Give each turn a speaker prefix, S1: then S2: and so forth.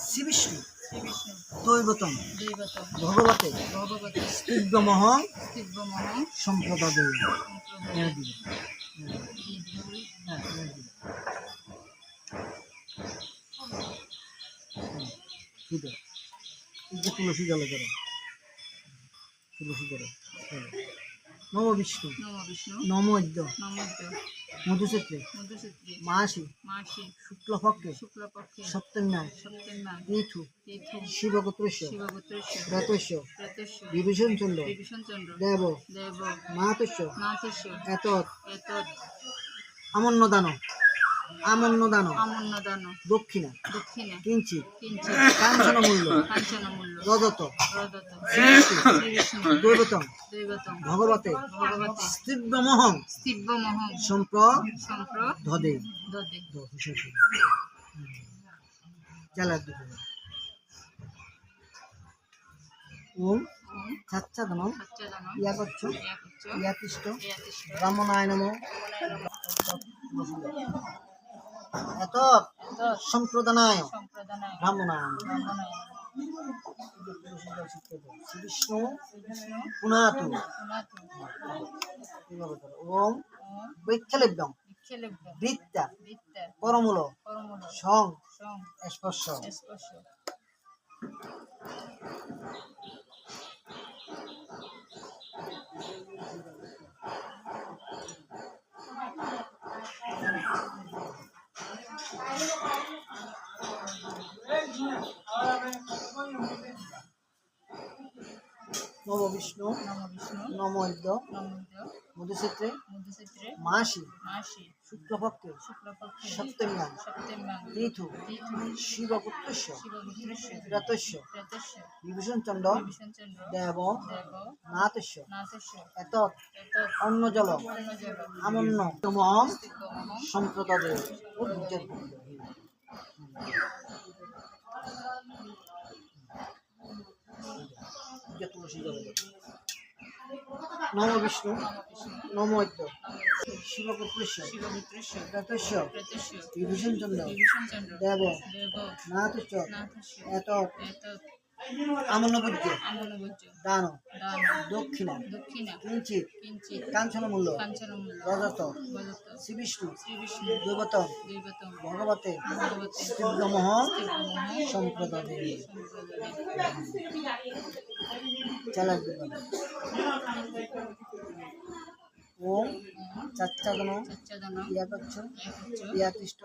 S1: শ্রীবিষ্ণু দৈবতম ভগবতে স্তিগ্ধমহং সম্প্রদাদে। তুলসী জলে করো, তুলসী করো। নম বিষ্ণু নমোদ্য মধুচৈত্রে মাসি শুক্লপক্ষে সপ্তম্যাং তিথু শিবগোত্রস্য ব্রতস্য বিভীষণ চন্দ্র দেব মাহাতস্য এতৎ আমন্নদান দক্ষিণা কিঞ্চিৎ কাঞ্চনমূল্য রজত দৈবতম ভগবতে স্তিগ্ধমহং সম্প্রদদে। ওম সাচ্চাদনম ইয়াগচ্ছ ইয়াতিষ্ঠ ব্রাহ্মণায় নমঃ। এতৎ সম্প্রদানায় ব্রাহ্মণায় শ্রীবিষ্ণু পুনাতু। ওম বৈক্ষলেব্যং বৃত্তা করমূল সং স্পর্শ। নম বিষ্ণু নমোদ্য মধুচৈত্রে মাসি শুক্লপক্ষে সপ্তম্যাং তিথু শিবগোত্রস্য ব্রতস্য বিভীষণ চন্দ্র দেব নাথস্য এতৎ অন্নজল আমন্নতমহং সম্প্রদদে। নম বিষ্ণু নমোদ্য শিবগোত্রস্য ব্রতস্য বিভীষণ চন্দ্র দেব নাথস্য এতৎ আমন্নভোজ্য দান দক্ষিণা কিঞ্চিৎ কাঞ্চনমূল্য রজত শ্রীবিষ্ণু দৈবতম ভগবতে স্তিগ্ধমহং সম্প্রদদে। ওম সাচ্চাদনম ইয়াগচ্ছ ইয়াতিষ্ঠ